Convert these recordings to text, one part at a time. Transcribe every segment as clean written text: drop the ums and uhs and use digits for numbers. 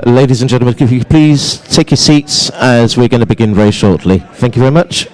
Ladies and gentlemen, if you could please take your seats as we're going to begin very shortly. Thank you very much.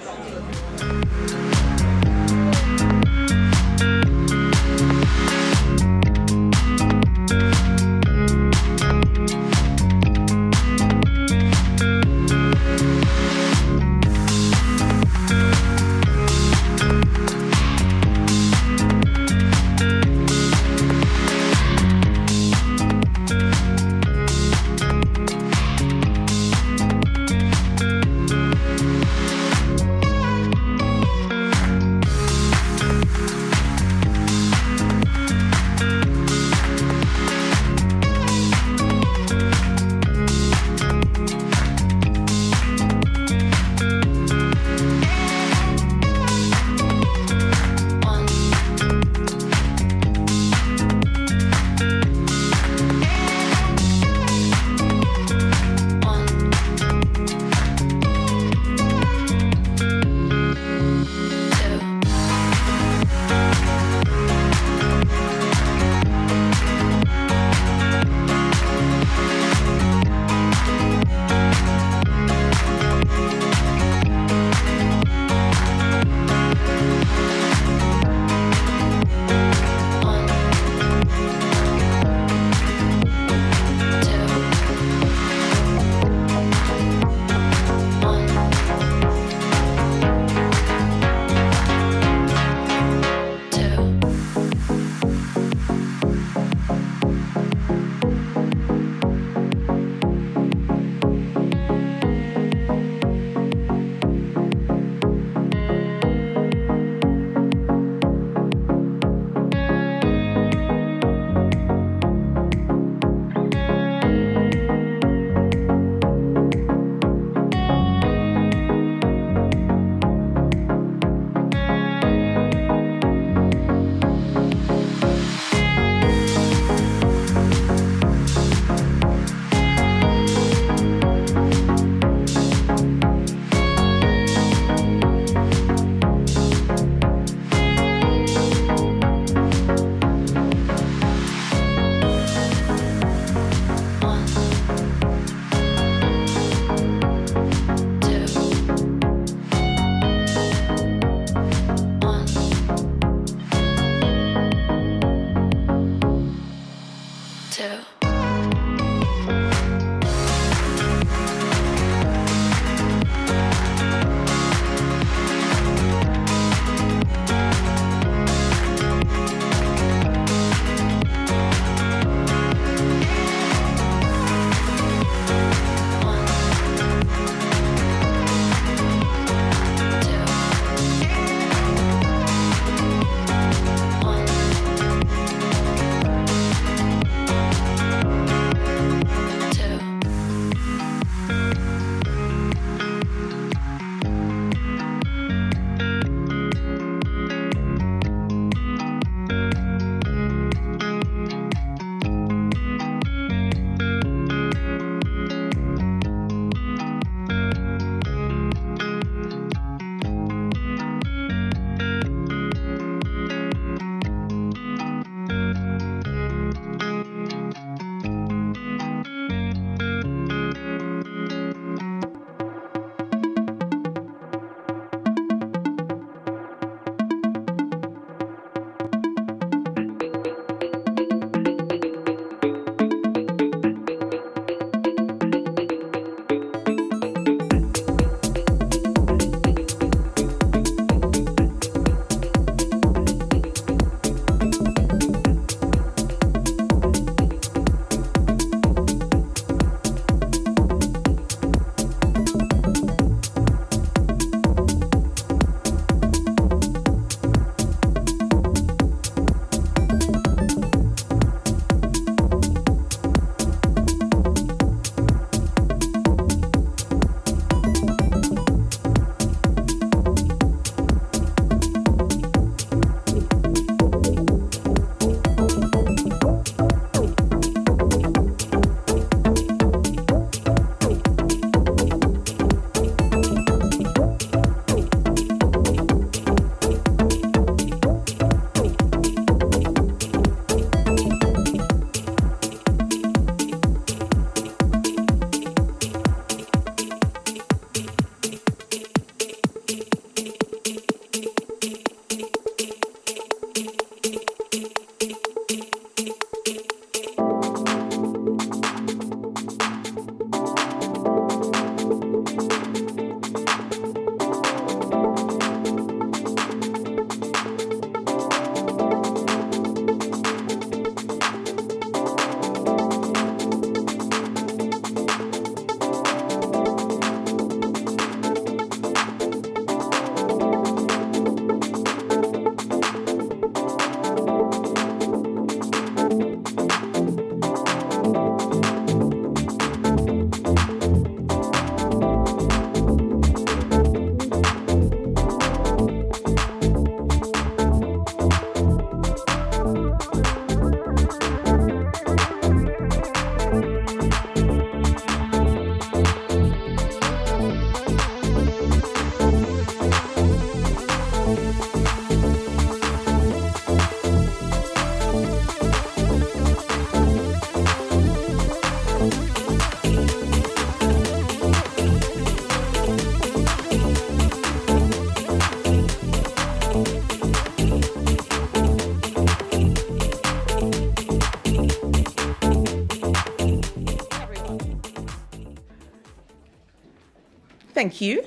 Thank you.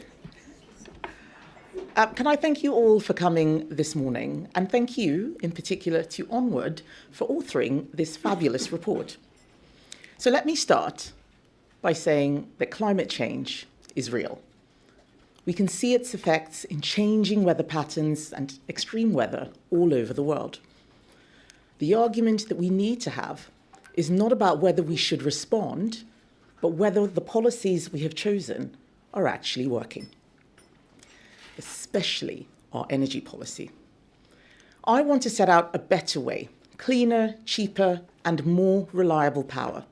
Can I thank you all for coming this morning, and thank you in particular to Onward for authoring this fabulous report. So let me start by saying that climate change is real. We can see its effects in changing weather patterns and extreme weather all over the world. The argument that we need to have is not about whether we should respond, but whether the policies we have chosen are actually working, especially our energy policy. I want to set out a better way, cleaner, cheaper, and more reliable power.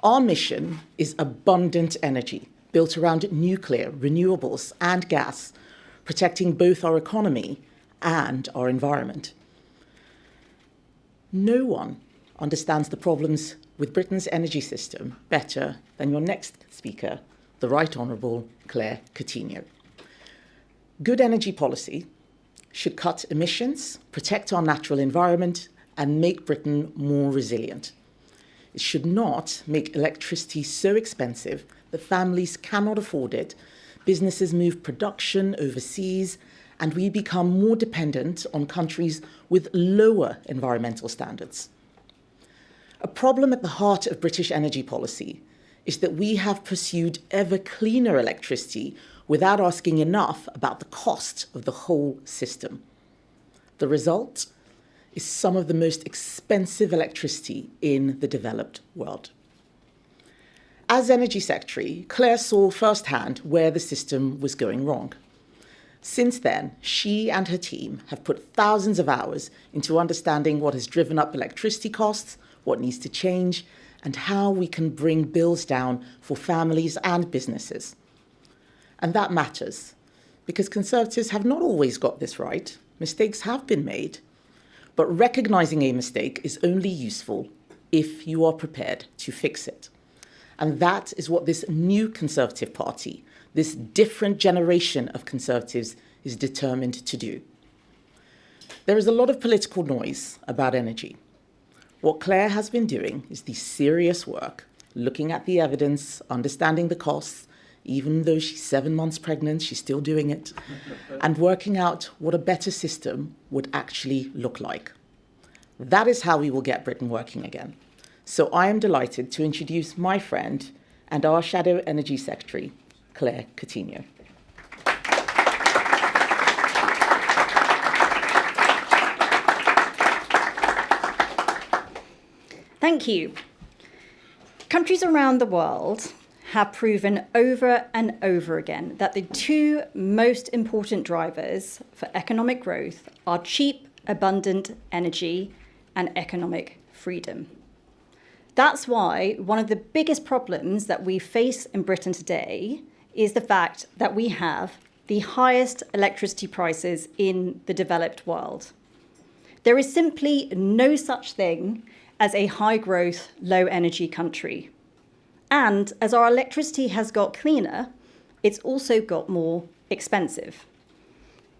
Our mission is abundant energy, built around nuclear, renewables, and gas, protecting both our economy and our environment. No one understands the problems with Britain's energy system better than your next speaker, the Right Honourable Claire Coutinho. Good energy policy should cut emissions, protect our natural environment, and make Britain more resilient. It should not make electricity so expensive that families cannot afford it, businesses move production overseas, and we become more dependent on countries with lower environmental standards. A problem at the heart of British energy policy is that we have pursued ever cleaner electricity without asking enough about the cost of the whole system. The result is some of the most expensive electricity in the developed world. As Energy Secretary, Claire saw firsthand where the system was going wrong. Since then, she and her team have put thousands of hours into understanding what has driven up electricity costs, what needs to change, and how we can bring bills down for families and businesses. And that matters, because Conservatives have not always got this right. Mistakes have been made. But recognising a mistake is only useful if you are prepared to fix it. And that is what this new Conservative Party, this different generation of Conservatives, is determined to do. There is a lot of political noise about energy. What Claire has been doing is the serious work, looking at the evidence, understanding the costs. Even though she's 7 months pregnant, she's still doing it, and working out what a better system would actually look like. That is how we will get Britain working again. So I am delighted to introduce my friend and our Shadow Energy Secretary, Claire Coutinho. Thank you. Countries around the world have proven over and over again that the two most important drivers for economic growth are cheap, abundant energy and economic freedom. That's why one of the biggest problems that we face in Britain today is the fact that we have the highest electricity prices in the developed world. There is simply no such thing as a high-growth, low-energy country. And as our electricity has got cleaner, it's also got more expensive.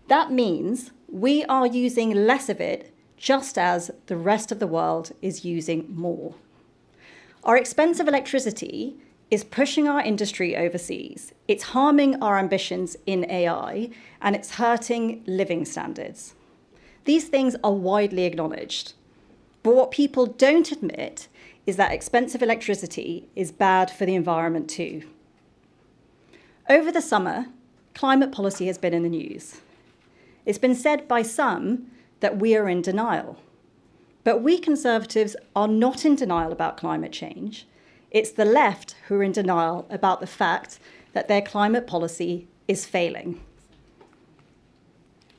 That means we are using less of it, just as the rest of the world is using more. Our expensive electricity is pushing our industry overseas. It's harming our ambitions in AI, and it's hurting living standards. These things are widely acknowledged. But what people don't admit is that expensive electricity is bad for the environment too. Over the summer, climate policy has been in the news. It's been said by some that we are in denial. But we Conservatives are not in denial about climate change. It's the left who are in denial about the fact that their climate policy is failing.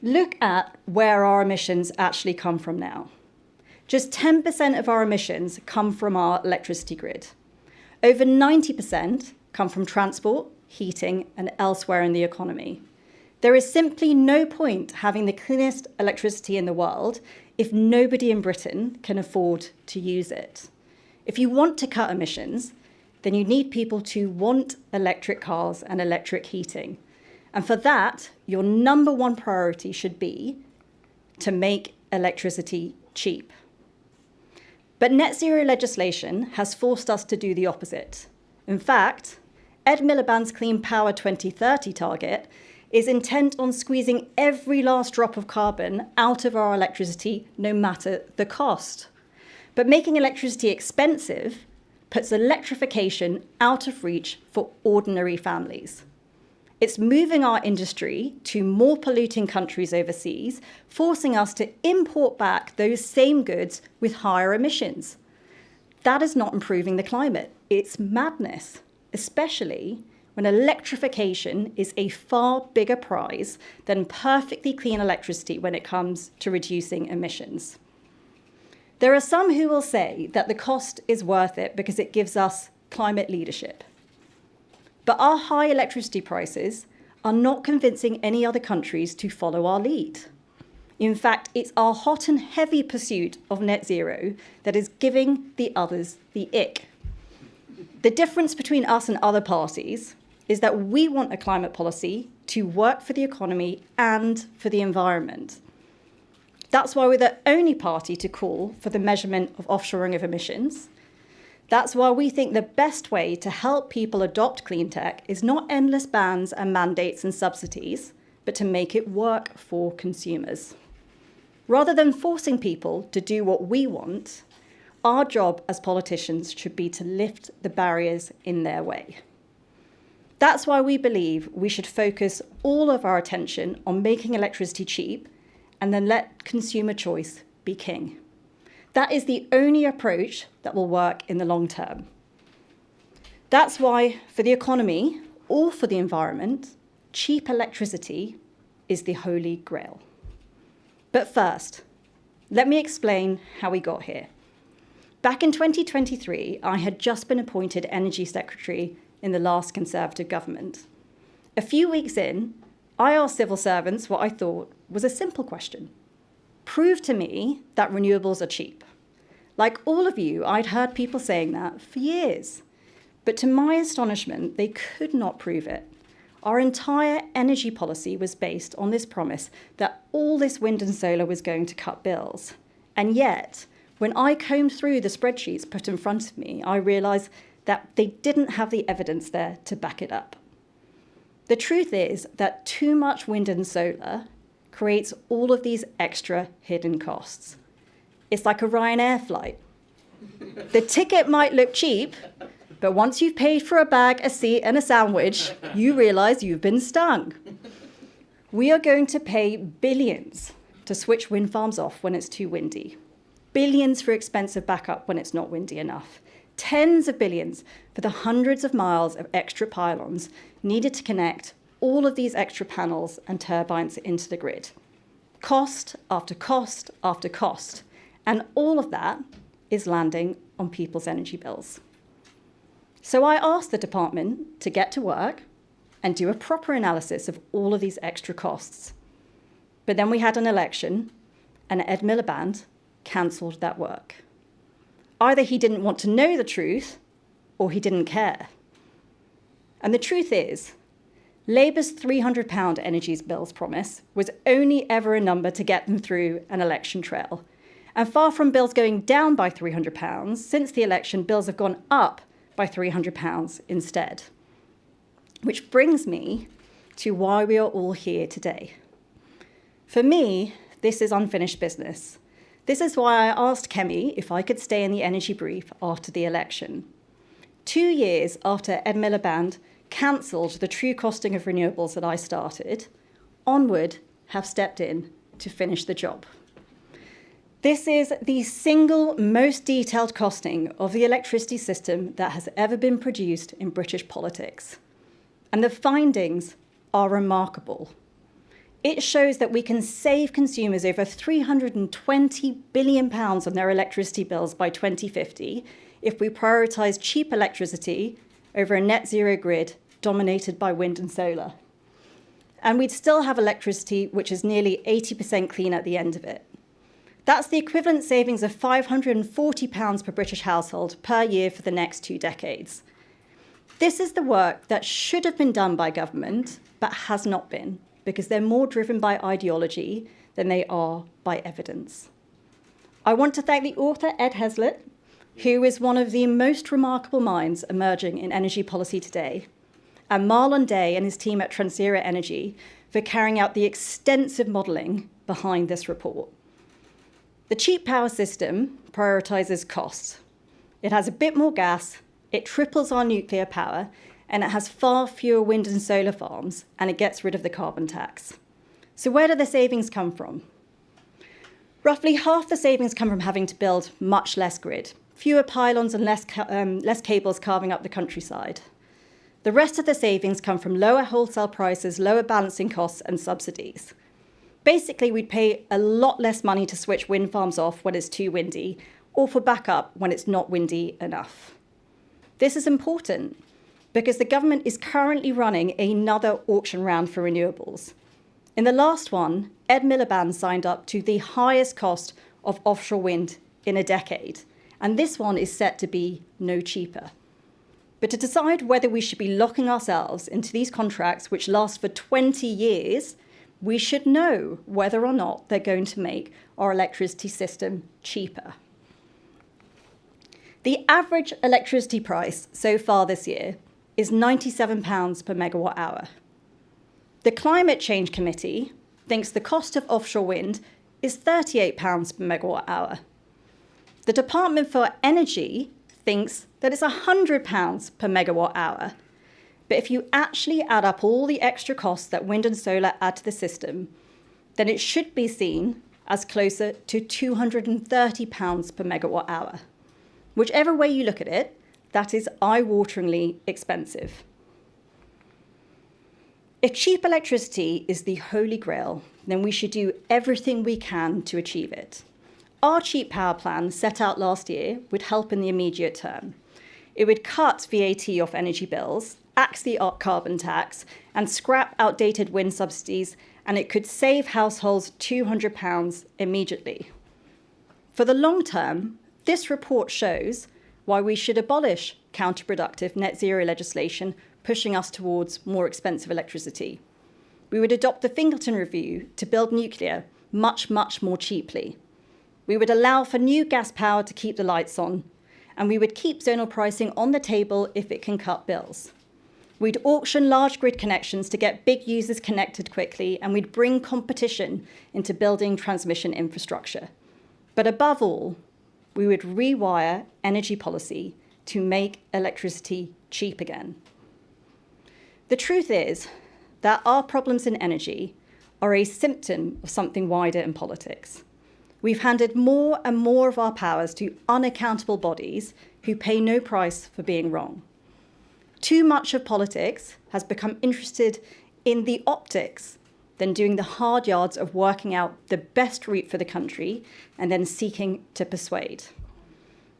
Look at where our emissions actually come from now. Just 10% of our emissions come from our electricity grid. Over 90% come from transport, heating, and elsewhere in the economy. There is simply no point having the cleanest electricity in the world if nobody in Britain can afford to use it. If you want to cut emissions, then you need people to want electric cars and electric heating. And for that, your number one priority should be to make electricity cheap. But net zero legislation has forced us to do the opposite. In fact, Ed Miliband's Clean Power 2030 target is intent on squeezing every last drop of carbon out of our electricity, no matter the cost. But making electricity expensive puts electrification out of reach for ordinary families. It's moving our industry to more polluting countries overseas, forcing us to import back those same goods with higher emissions. That is not improving the climate. It's madness, especially when electrification is a far bigger prize than perfectly clean electricity when it comes to reducing emissions. There are some who will say that the cost is worth it because it gives us climate leadership. But our high electricity prices are not convincing any other countries to follow our lead. In fact, it's our hot and heavy pursuit of net zero that is giving the others the ick. The difference between us and other parties is that we want a climate policy to work for the economy and for the environment. That's why we're the only party to call for the measurement of offshoring of emissions. That's why we think the best way to help people adopt clean tech is not endless bans and mandates and subsidies, but to make it work for consumers. Rather than forcing people to do what we want, our job as politicians should be to lift the barriers in their way. That's why we believe we should focus all of our attention on making electricity cheap and then let consumer choice be king. That is the only approach that will work in the long term. That's why, for the economy or for the environment, cheap electricity is the holy grail. But first, let me explain how we got here. Back in 2023, I had just been appointed Energy Secretary in the last Conservative government. A few weeks in, I asked civil servants what I thought was a simple question. Prove to me that renewables are cheap. Like all of you, I'd heard people saying that for years. But to my astonishment, they could not prove it. Our entire energy policy was based on this promise that all this wind and solar was going to cut bills. And yet, when I combed through the spreadsheets put in front of me, I realized that they didn't have the evidence there to back it up. The truth is that too much wind and solar creates all of these extra hidden costs. It's like a Ryanair flight. The ticket might look cheap, but once you've paid for a bag, a seat, and a sandwich, you realize you've been stung. We are going to pay billions to switch wind farms off when it's too windy, billions for expensive backup when it's not windy enough, tens of billions for the hundreds of miles of extra pylons needed to connect all of these extra panels and turbines into the grid. Cost after cost after cost. And all of that is landing on people's energy bills. So I asked the department to get to work and do a proper analysis of all of these extra costs. But then we had an election, and Ed Miliband cancelled that work. Either he didn't want to know the truth, or he didn't care. And the truth is, Labour's £300 energy bills promise was only ever a number to get them through an election trail. And far from bills going down by £300, since the election, bills have gone up by £300 instead. Which brings me to why we are all here today. For me, this is unfinished business. This is why I asked Kemi if I could stay in the energy brief after the election. 2 years after Ed Miliband cancelled the true costing of renewables that I started, Onward have stepped in to finish the job. This is the single most detailed costing of the electricity system that has ever been produced in British politics. And the findings are remarkable. It shows that we can save consumers over £320 billion on their electricity bills by 2050 if we prioritise cheap electricity over a net zero grid dominated by wind and solar. And we'd still have electricity which is nearly 80% clean at the end of it. That's the equivalent savings of £540 per British household per year for the next 2 decades. This is the work that should have been done by government, but has not been, because they're more driven by ideology than they are by evidence. I want to thank the author, Ed Heslett, who is one of the most remarkable minds emerging in energy policy today. and Marlon Day and his team at Transera Energy for carrying out the extensive modelling behind this report. The cheap power system prioritises costs. It has a bit more gas, it triples our nuclear power, and it has far fewer wind and solar farms, and it gets rid of the carbon tax. So where do the savings come from? Roughly half the savings come from having to build much less grid, fewer pylons and less cables carving up the countryside. The rest of the savings come from lower wholesale prices, lower balancing costs, and subsidies. Basically, we'd pay a lot less money to switch wind farms off when it's too windy, or for backup when it's not windy enough. This is important because the government is currently running another auction round for renewables. In the last one, Ed Miliband signed up to the highest cost of offshore wind in a decade, and this one is set to be no cheaper. But to decide whether we should be locking ourselves into these contracts, which last for 20 years, we should know whether or not they're going to make our electricity system cheaper. The average electricity price so far this year is £97 per megawatt hour. The Climate Change Committee thinks the cost of offshore wind is £38 per megawatt hour. The Department for Energy thinks that it's £100 per megawatt hour. But if you actually add up all the extra costs that wind and solar add to the system, then it should be seen as closer to £230 per megawatt hour. Whichever way you look at it, that is eye-wateringly expensive. If cheap electricity is the holy grail, then we should do everything we can to achieve it. Our cheap power plan set out last year would help in the immediate term. It would cut VAT off energy bills, axe the carbon tax, and scrap outdated wind subsidies, and it could save households £200 immediately. For the long term, this report shows why we should abolish counterproductive net zero legislation pushing us towards more expensive electricity. We would adopt the Fingleton Review to build nuclear much, much more cheaply. We would allow for new gas power to keep the lights on, and we would keep zonal pricing on the table if it can cut bills. We'd auction large grid connections to get big users connected quickly, and we'd bring competition into building transmission infrastructure. But above all, we would rewire energy policy to make electricity cheap again. The truth is that our problems in energy are a symptom of something wider in politics. We've handed more and more of our powers to unaccountable bodies who pay no price for being wrong. Too much of politics has become interested in the optics than doing the hard yards of working out the best route for the country and then seeking to persuade.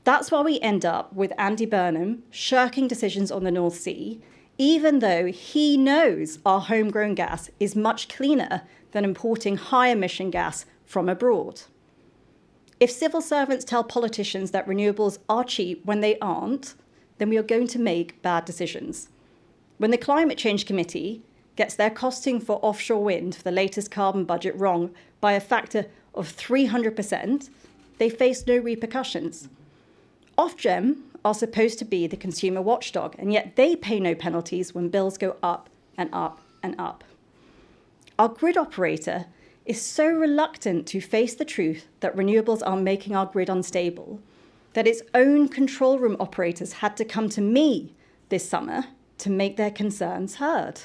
That's why we end up with Andy Burnham shirking decisions on the North Sea, even though he knows our homegrown gas is much cleaner than importing high-emission gas from abroad. If civil servants tell politicians that renewables are cheap when they aren't, then we are going to make bad decisions. When the Climate Change Committee gets their costing for offshore wind for the latest carbon budget wrong by a factor of 300%, they face no repercussions. Ofgem are supposed to be the consumer watchdog, and yet they pay no penalties when bills go up and up and up. Our grid operator is so reluctant to face the truth that renewables are making our grid unstable that its own control room operators had to come to me this summer to make their concerns heard.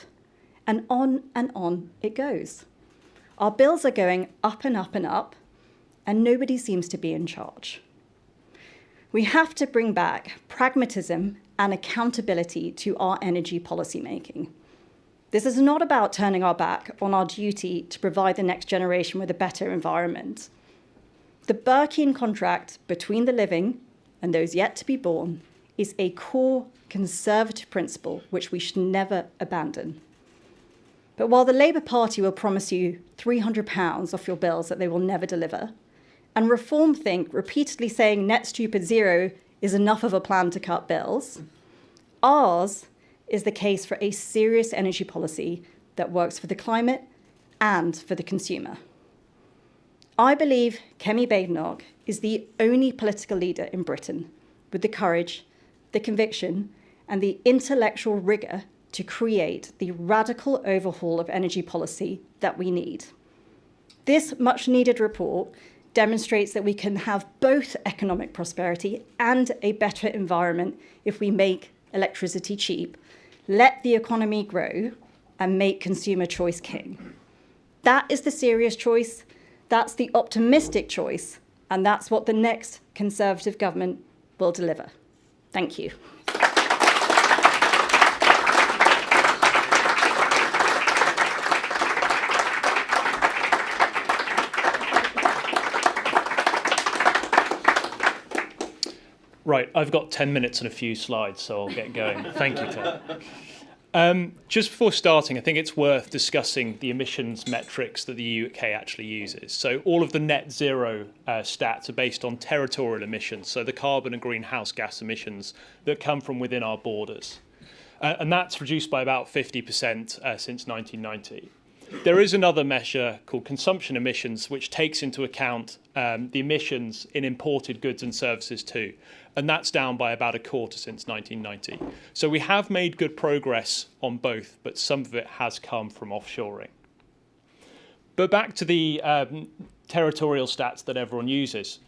And on it goes. Our bills are going up and up and up, and nobody seems to be in charge. We have to bring back pragmatism and accountability to our energy policy making. This is not about turning our back on our duty to provide the next generation with a better environment. The Burkean contract between the living and those yet to be born is a core conservative principle which we should never abandon. But while the Labour Party will promise you £300 off your bills that they will never deliver, and Reform think repeatedly saying net stupid zero is enough of a plan to cut bills, ours is the case for a serious energy policy that works for the climate and for the consumer. I believe Kemi Badenoch is the only political leader in Britain with the courage, the conviction, and the intellectual rigour to create the radical overhaul of energy policy that we need. This much-needed report demonstrates that we can have both economic prosperity and a better environment if we make electricity cheap, let the economy grow, and make consumer choice king. That is the serious choice, that's the optimistic choice, and that's what the next Conservative government will deliver. Thank you. Right, I've got 10 minutes and a few slides, so I'll get going. Thank you, Claire. Just before starting, I think it's worth discussing the emissions metrics that the UK actually uses. So all of the net zero stats are based on territorial emissions, so the carbon and greenhouse gas emissions that come from within our borders. And that's reduced by about 50% since 1990. There is another measure called consumption emissions, which takes into account the emissions in imported goods and services too. And that's down by about a quarter since 1990. So we have made good progress on both, but some of it has come from offshoring. But back to the territorial stats that everyone uses.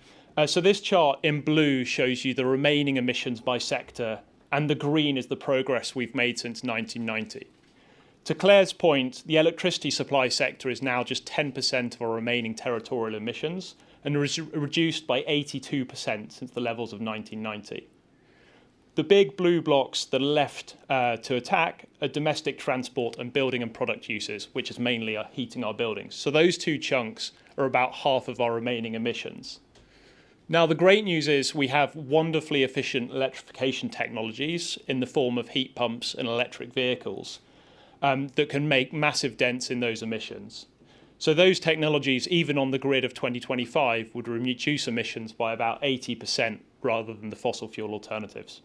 So this chart in blue shows you the remaining emissions by sector, and the green is the progress we've made since 1990. To Claire's point, the electricity supply sector is now just 10% of our remaining territorial emissions and reduced by 82% since the levels of 1990. The big blue blocks that are left to attack are domestic transport and building and product uses, which is mainly heating our buildings. So those two chunks are about half of our remaining emissions. Now, the great news is we have wonderfully efficient electrification technologies in the form of heat pumps and electric vehicles that can make massive dents in those emissions. So those technologies, even on the grid of 2025, would reduce emissions by about 80% rather than the fossil fuel alternatives.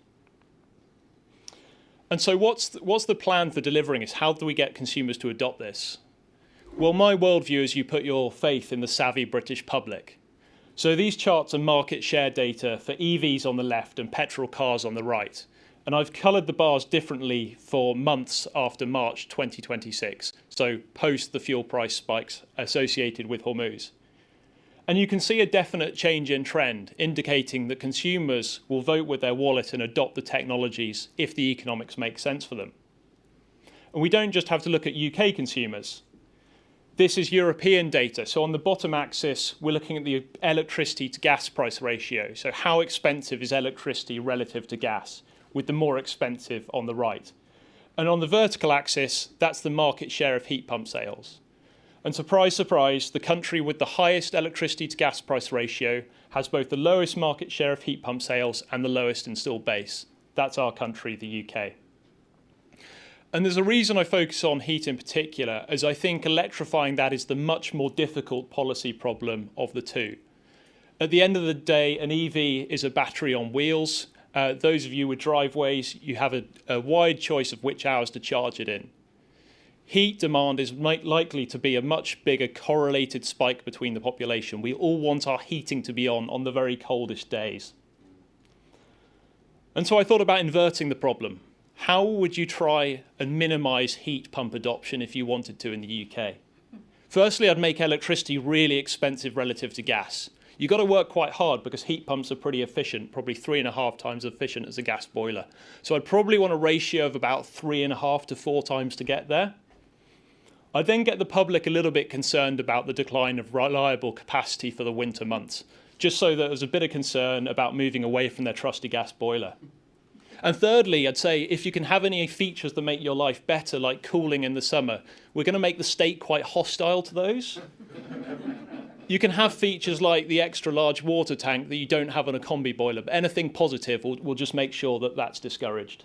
And so what's the plan for delivering this? How do we get consumers to adopt this? Well, my worldview is you put your faith in the savvy British public. So these charts are market share data for EVs on the left and petrol cars on the right. And I've coloured the bars differently for months after March 2026, so post the fuel price spikes associated with Hormuz. And you can see a definite change in trend, indicating that consumers will vote with their wallet and adopt the technologies if the economics make sense for them. And we don't just have to look at UK consumers. This is European data. So on the bottom axis, we're looking at the electricity to gas price ratio. So how expensive is electricity relative to gas, with the more expensive on the right. And on the vertical axis, that's the market share of heat pump sales. And surprise, surprise, the country with the highest electricity to gas price ratio has both the lowest market share of heat pump sales and the lowest installed base. That's our country, the UK. And there's a reason I focus on heat in particular, as I think electrifying that is the much more difficult policy problem of the two. At the end of the day, an EV is a battery on wheels. Those of you with driveways, you have a wide choice of which hours to charge it in. Heat demand is likely to be a much bigger correlated spike between the population. We all want our heating to be on the very coldest days. And so I thought about inverting the problem. How would you try and minimise heat pump adoption if you wanted to in the UK? Firstly, I'd make electricity really expensive relative to gas. You've got to work quite hard because heat pumps are pretty efficient, probably 3.5 times efficient as a gas boiler. So I'd probably want a ratio of about 3.5 to 4 times to get there. I'd then get the public a little bit concerned about the decline of reliable capacity for the winter months, just so that there's a bit of concern about moving away from their trusty gas boiler. And thirdly, I'd say if you can have any features that make your life better, like cooling in the summer, we're going to make the state quite hostile to those. You can have features like the extra large water tank that you don't have on a combi boiler, but anything positive will just make sure that that's discouraged.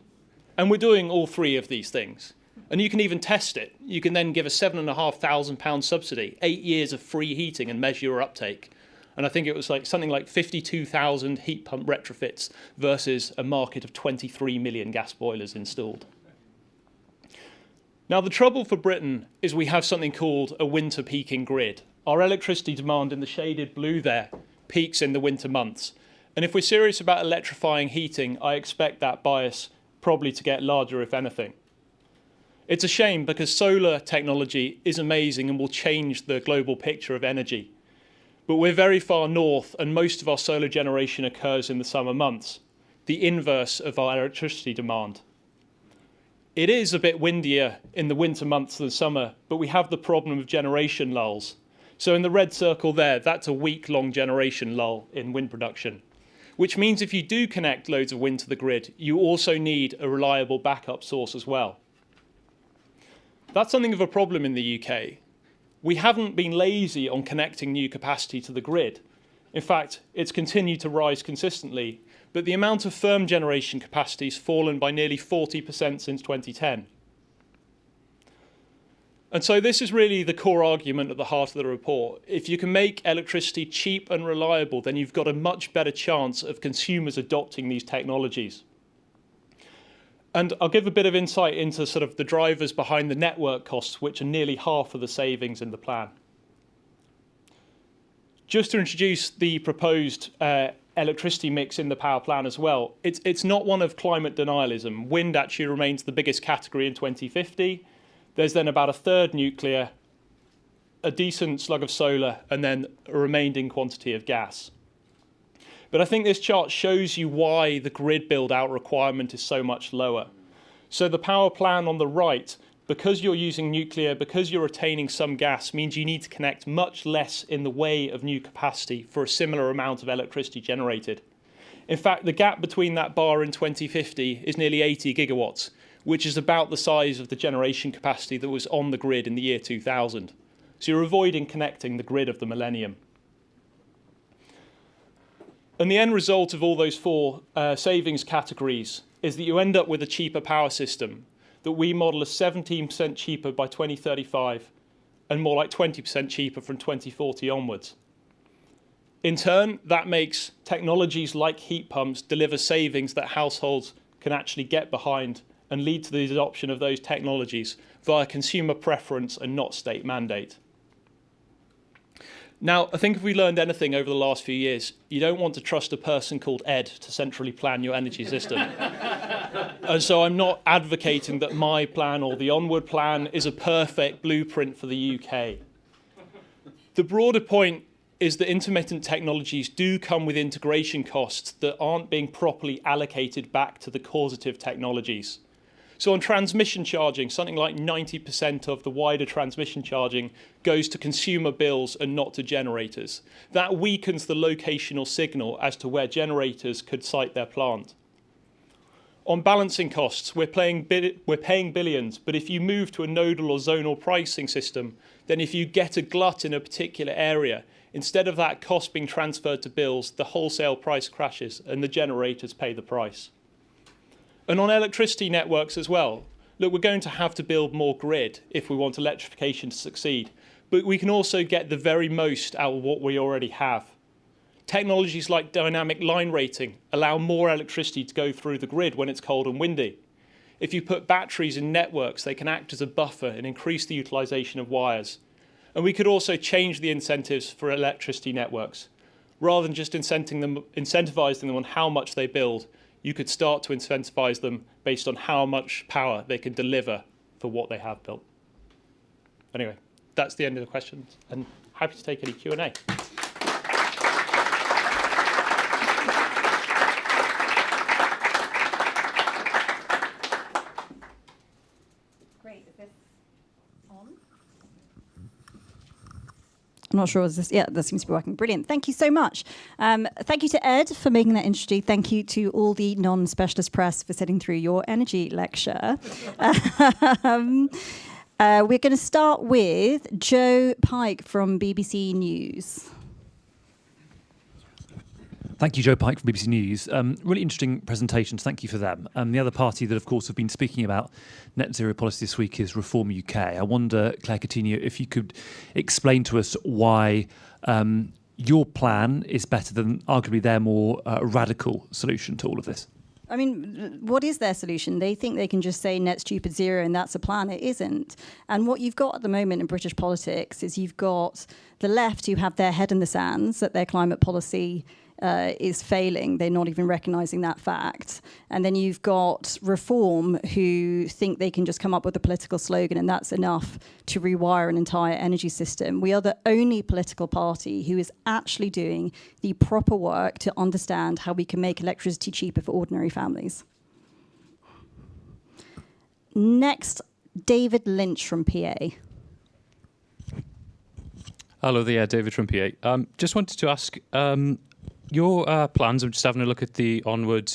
And we're doing all three of these things. And you can even test it. You can then give a £7,500 subsidy, 8 years of free heating, and measure your uptake. And I think it was something like 52,000 heat pump retrofits versus a market of 23 million gas boilers installed. Now, the trouble for Britain is we have something called a winter peaking grid. Our electricity demand in the shaded blue there peaks in the winter months. And if we're serious about electrifying heating, I expect that bias probably to get larger, if anything. It's a shame because solar technology is amazing and will change the global picture of energy. But we're very far north and most of our solar generation occurs in the summer months, the inverse of our electricity demand. It is a bit windier in the winter months than summer, but we have the problem of generation lulls. So in the red circle there, that's a week-long generation lull in wind production, which means if you do connect loads of wind to the grid, you also need a reliable backup source as well. That's something of a problem in the UK. We haven't been lazy on connecting new capacity to the grid. In fact, it's continued to rise consistently, but the amount of firm generation capacity has fallen by nearly 40% since 2010. And so this is really the core argument at the heart of the report. If you can make electricity cheap and reliable, then you've got a much better chance of consumers adopting these technologies. And I'll give a bit of insight into sort of the drivers behind the network costs, which are nearly half of the savings in the plan. Just to introduce the proposed electricity mix in the power plan as well, it's not one of climate denialism. Wind actually remains the biggest category in 2050. There's then about a third nuclear, a decent slug of solar, and then a remaining quantity of gas. But I think this chart shows you why the grid build-out requirement is so much lower. So the power plan on the right, because you're using nuclear, because you're retaining some gas, means you need to connect much less in the way of new capacity for a similar amount of electricity generated. In fact, the gap between that bar in 2050 is nearly 80 gigawatts, which is about the size of the generation capacity that was on the grid in the year 2000. So you're avoiding connecting the grid of the millennium. And the end result of all those four savings categories is that you end up with a cheaper power system that we model as 17% cheaper by 2035 and more like 20% cheaper from 2040 onwards. In turn, that makes technologies like heat pumps deliver savings that households can actually get behind and lead to the adoption of those technologies via consumer preference and not state mandate. Now, I think if we learned anything over the last few years, you don't want to trust a person called Ed to centrally plan your energy system. And so I'm not advocating that my plan or the Onward plan is a perfect blueprint for the UK. The broader point is that intermittent technologies do come with integration costs that aren't being properly allocated back to the causative technologies. So on transmission charging, something like 90% of the wider transmission charging goes to consumer bills and not to generators. That weakens the locational signal as to where generators could site their plant. On balancing costs, we're paying billions, but if you move to a nodal or zonal pricing system, then if you get a glut in a particular area, instead of that cost being transferred to bills, the wholesale price crashes and the generators pay the price. And on electricity networks as well, look, we're going to have to build more grid if we want electrification to succeed, but we can also get the very most out of what we already have. Technologies like dynamic line rating allow more electricity to go through the grid when it's cold and windy. If you put batteries in networks, they can act as a buffer and increase the utilization of wires. And we could also change the incentives for electricity networks. Rather than just incentivizing them on how much they build, you could start to incentivize them based on how much power they can deliver for what they have built. Anyway, that's the end of the questions, and happy to take any Q&A. Great. Is this on? I'm not sure. Is this? Yeah, that seems to be working. Brilliant. Thank you so much. Thank you to Ed for making that interesting. Thank you to all the non-specialist press for sitting through your energy lecture. We're going to start with Joe Pike from BBC News. Thank you, Joe Pike from BBC News. Really interesting presentations. Thank you for them. The other party that, of course, have been speaking about net zero policy this week is Reform UK. I wonder, Claire Coutinho, if you could explain to us why your plan is better than arguably their more radical solution to all of this. I mean, what is their solution? They think they can just say net stupid zero and that's a plan. It isn't. And what you've got at the moment in British politics is you've got the left who have their head in the sands that their climate policy is failing. They're not even recognising that fact. And then you've got Reform, who think they can just come up with a political slogan and that's enough to rewire an entire energy system. We are the only political party who is actually doing the proper work to understand how we can make electricity cheaper for ordinary families. Next, David Lynch from PA. Hello there, David from PA. Just wanted to ask, your plans, I'm just having a look at the Onward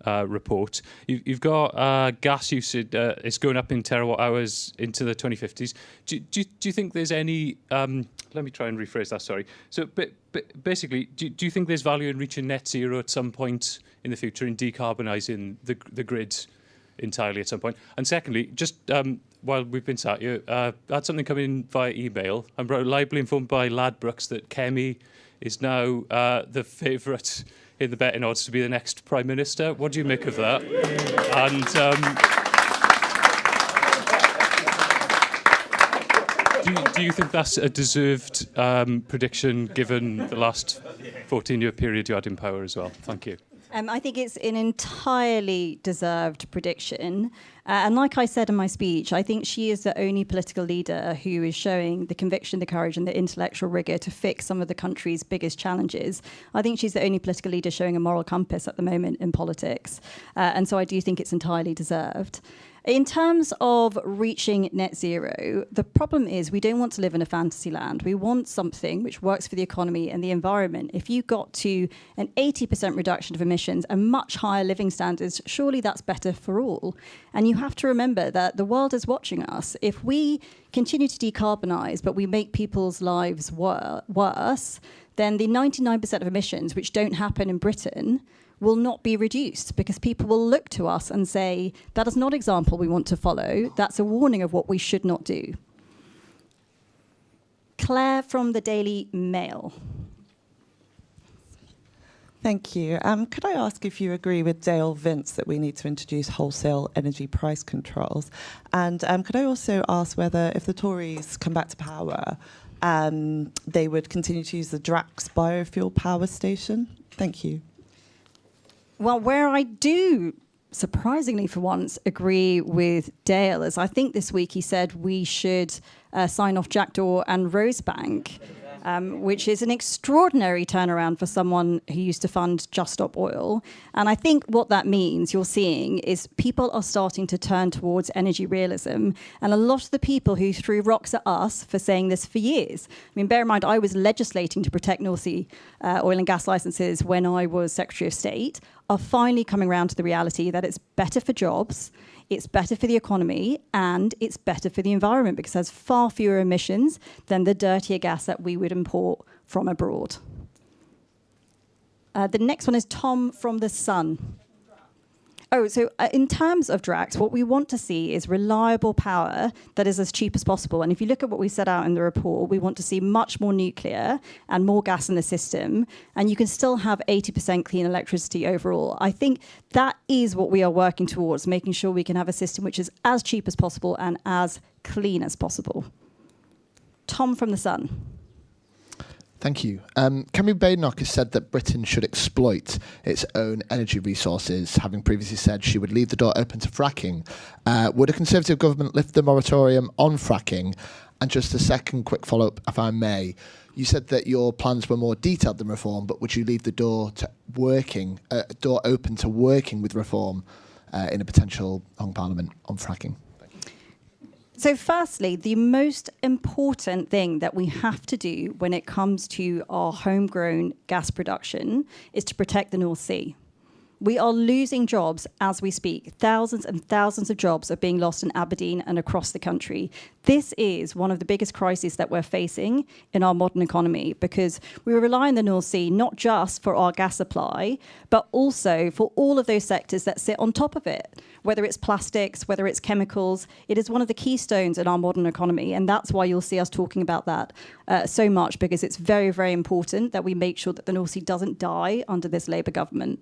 report. You've got gas usage, it's going up in terawatt hours into the 2050s. Do you think there's any, let me try and rephrase that, sorry. So basically, do you think there's value in reaching net zero at some point in the future, in decarbonising the grid entirely at some point? And secondly, just while we've been sat here, I had something come in via email. I'm reliably informed by Ladbrokes that Kemi is now the favourite in the betting odds to be the next Prime Minister. What do you make of that? And do you think that's a deserved prediction given the last 14-year period you had in power as well? Thank you. I think it's an entirely deserved prediction. And like I said in my speech, I think she is the only political leader who is showing the conviction, the courage and the intellectual rigour to fix some of the country's biggest challenges. I think she's the only political leader showing a moral compass at the moment in politics. And so I do think it's entirely deserved. In terms of reaching net zero, the problem is we don't want to live in a fantasy land. We want something which works for the economy and the environment. If you got to an 80% reduction of emissions and much higher living standards, surely that's better for all. And you have to remember that the world is watching us. If we continue to decarbonise, but we make people's lives worse, then the 99% of emissions which don't happen in Britain will not be reduced, because people will look to us and say, that is not an example we want to follow. That's a warning of what we should not do. Claire from the Daily Mail. Thank you. Could I ask if you agree with Dale Vince that we need to introduce wholesale energy price controls? And could I also ask whether, if the Tories come back to power, they would continue to use the Drax biofuel power station? Thank you. Well, where I do, surprisingly for once, agree with Dale is I think this week he said we should sign off Jackdaw and Rosebank, which is an extraordinary turnaround for someone who used to fund Just Stop Oil. And I think what that means, you're seeing, is people are starting to turn towards energy realism. And a lot of the people who threw rocks at us for saying this for years, I mean, bear in mind, I was legislating to protect North Sea oil and gas licenses when I was Secretary of State, are finally coming around to the reality that it's better for jobs, it's better for the economy, and it's better for the environment because it has far fewer emissions than the dirtier gas that we would import from abroad. The next one is Tom from The Sun. Oh, so in terms of Drax, what we want to see is reliable power that is as cheap as possible. And if you look at what we set out in the report, we want to see much more nuclear and more gas in the system. And you can still have 80% clean electricity overall. I think that is what we are working towards, making sure we can have a system which is as cheap as possible and as clean as possible. Tom from The Sun. Thank you. Kemi Badenoch has said that Britain should exploit its own energy resources, having previously said she would leave the door open to fracking. Would a Conservative government lift the moratorium on fracking? And just a second quick follow-up, if I may. You said that your plans were more detailed than Reform, but would you leave the door to door open to working with Reform in a potential hung parliament on fracking? So firstly, the most important thing that we have to do when it comes to our homegrown gas production is to protect the North Sea. We are losing jobs as we speak. Thousands and thousands of jobs are being lost in Aberdeen and across the country. This is one of the biggest crises that we're facing in our modern economy because we rely on the North Sea not just for our gas supply, but also for all of those sectors that sit on top of it. Whether it's plastics, whether it's chemicals, it is one of the keystones in our modern economy. And that's why you'll see us talking about that so much, because it's very, very important that we make sure that the North Sea doesn't die under this Labour government.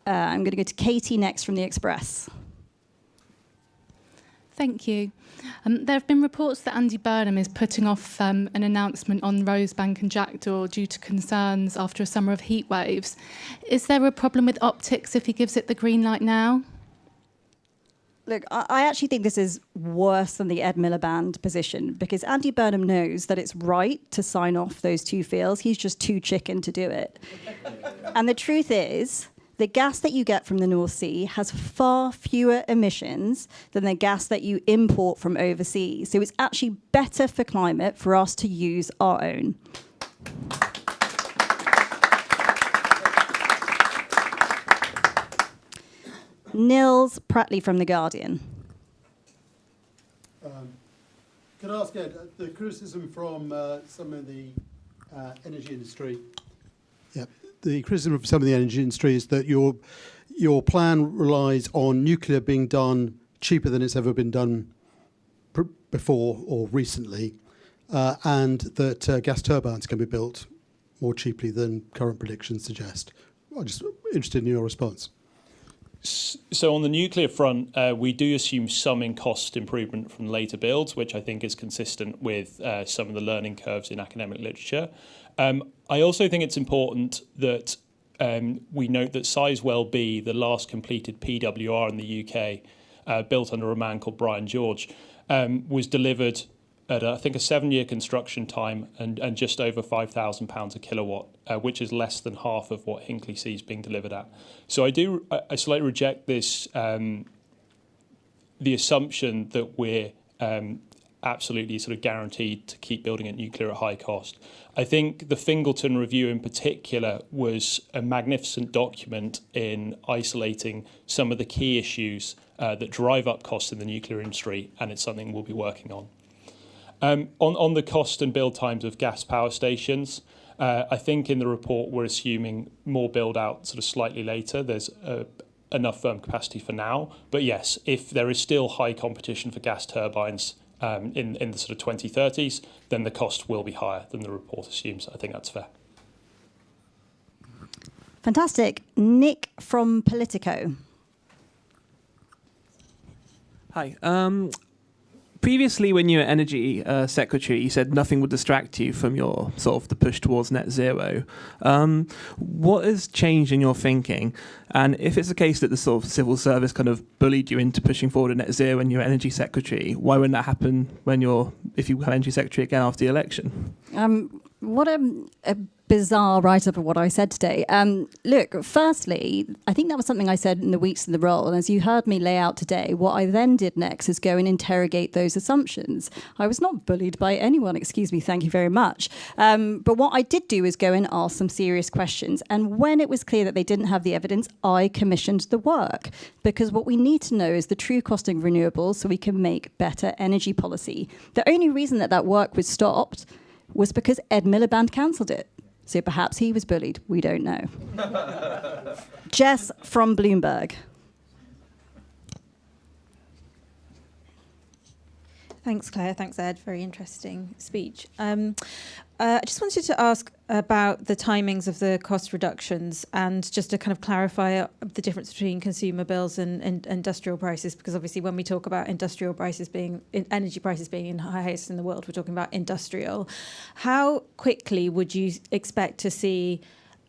I'm going to go to Katie next from The Express. Thank you. There have been reports that Andy Burnham is putting off an announcement on Rosebank and Jackdaw due to concerns after a summer of heat waves. Is there a problem with optics if he gives it the green light now? Look, I actually think this is worse than the Ed Miliband position, because Andy Burnham knows that it's right to sign off those two fields. He's just too chicken to do it. And the truth is, the gas that you get from the North Sea has far fewer emissions than the gas that you import from overseas. So it's actually better for climate for us to use our own. Nils Pratley from The Guardian. Could I ask Ed, the criticism from some of the energy industry? Yeah, the criticism from some of the energy industry is that your plan relies on nuclear being done cheaper than it's ever been done before or recently, and that gas turbines can be built more cheaply than current predictions suggest. I'm just interested in your response. So on the nuclear front, we do assume some in cost improvement from later builds, which I think is consistent with some of the learning curves in academic literature. I also think it's important that we note that Sizewell B, the last completed PWR in the UK, built under a man called Brian George, was delivered at, I think, a 7-year construction time and just over £5,000 a kilowatt, which is less than half of what Hinkley C is being delivered at. So I slightly reject this, the assumption that we're absolutely sort of guaranteed to keep building at nuclear at high cost. I think the Fingleton Review in particular was a magnificent document in isolating some of the key issues that drive up costs in the nuclear industry, and it's something we'll be working on. On the cost and build times of gas power stations, I think in the report we're assuming more build out sort of slightly later. There's enough firm capacity for now. But yes, if there is still high competition for gas turbines in the sort of 2030s, then the cost will be higher than the report assumes. I think that's fair. Fantastic. Nick from Politico. Hi. Previously, when you were Energy Secretary, you said nothing would distract you from your sort of the push towards net zero. What has changed in your thinking? And if it's the case that the sort of civil service kind of bullied you into pushing forward a net zero when you're Energy Secretary, why wouldn't that happen if you have Energy Secretary again after the election? What a bizarre write-up of what I said today. Look, firstly, I think that was something I said in the weeks in the role, and as you heard me lay out today, what I then did next is go and interrogate those assumptions. I was not bullied by anyone, excuse me, thank you very much. But what I did do is go and ask some serious questions, and when it was clear that they didn't have the evidence, I commissioned the work, because what we need to know is the true costing of renewables so we can make better energy policy. The only reason that work was stopped was because Ed Miliband cancelled it. So perhaps he was bullied. We don't know. Jess from Bloomberg. Thanks, Claire. Thanks, Ed. Very interesting speech. I just wanted to ask about the timings of the cost reductions and just to kind of clarify the difference between consumer bills and industrial prices, because obviously when we talk about industrial prices energy prices being highest in the world, we're talking about industrial. How quickly would you expect to see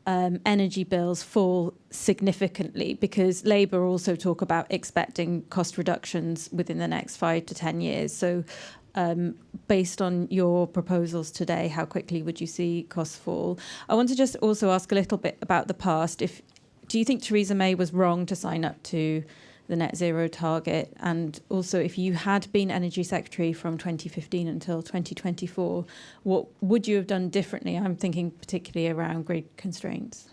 energy bills fall significantly? Because Labour also talk about expecting cost reductions within the next 5 to 10 years. So based on your proposals today, how quickly would you see costs fall? I want to just also ask a little bit about the past. Do you think Theresa May was wrong to sign up to the net zero target? And also, if you had been Energy Secretary from 2015 until 2024, what would you have done differently? I'm thinking particularly around grid constraints.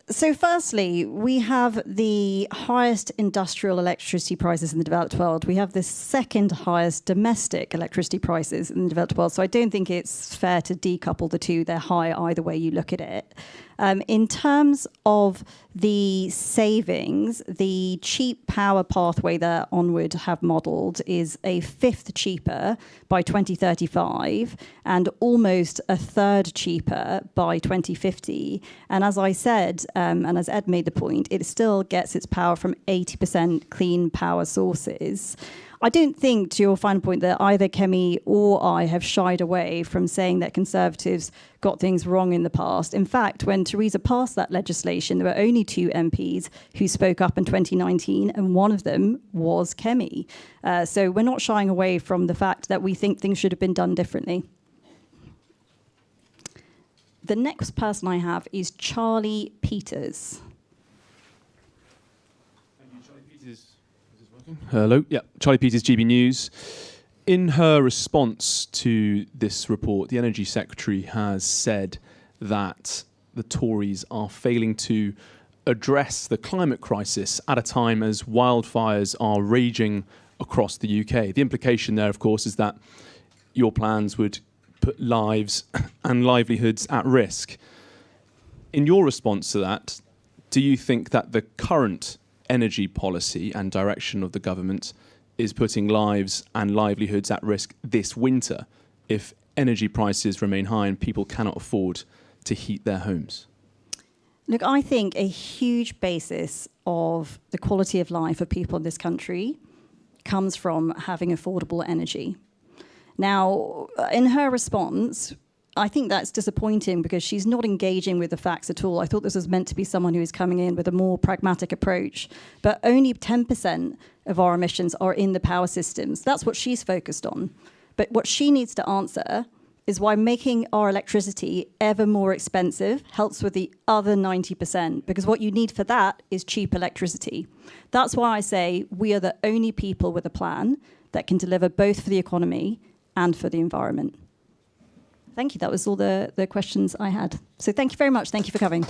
So firstly, we have the highest industrial electricity prices in the developed world. We have the second highest domestic electricity prices in the developed world. So I don't think it's fair to decouple the two. They're high either way you look at it. In terms of the savings, the cheap power pathway that Onward have modelled is a fifth cheaper by 2035 and almost a third cheaper by 2050. And as I said, and as Ed made the point, it still gets its power from 80% clean power sources. I don't think, to your final point, that either Kemi or I have shied away from saying that Conservatives got things wrong in the past. In fact, when Theresa passed that legislation, there were only 2 MPs who spoke up in 2019, and one of them was Kemi. So we're not shying away from the fact that we think things should have been done differently. The next person I have is Charlie Peters. Hello. Yeah, Charlie Peters, GB News. In her response to this report, the Energy Secretary has said that the Tories are failing to address the climate crisis at a time as wildfires are raging across the UK. The implication there, of course, is that your plans would put lives and livelihoods at risk. In your response to that, do you think that the current energy policy and direction of the government is putting lives and livelihoods at risk this winter if energy prices remain high and people cannot afford to heat their homes? Look, I think a huge basis of the quality of life of people in this country comes from having affordable energy. Now, in her response, I think that's disappointing because she's not engaging with the facts at all. I thought this was meant to be someone who is coming in with a more pragmatic approach, but only 10% of our emissions are in the power systems. That's what she's focused on. But what she needs to answer is why making our electricity ever more expensive helps with the other 90%, because what you need for that is cheap electricity. That's why I say we are the only people with a plan that can deliver both for the economy and for the environment. Thank you. That was all the questions I had. So thank you very much. Thank you for coming.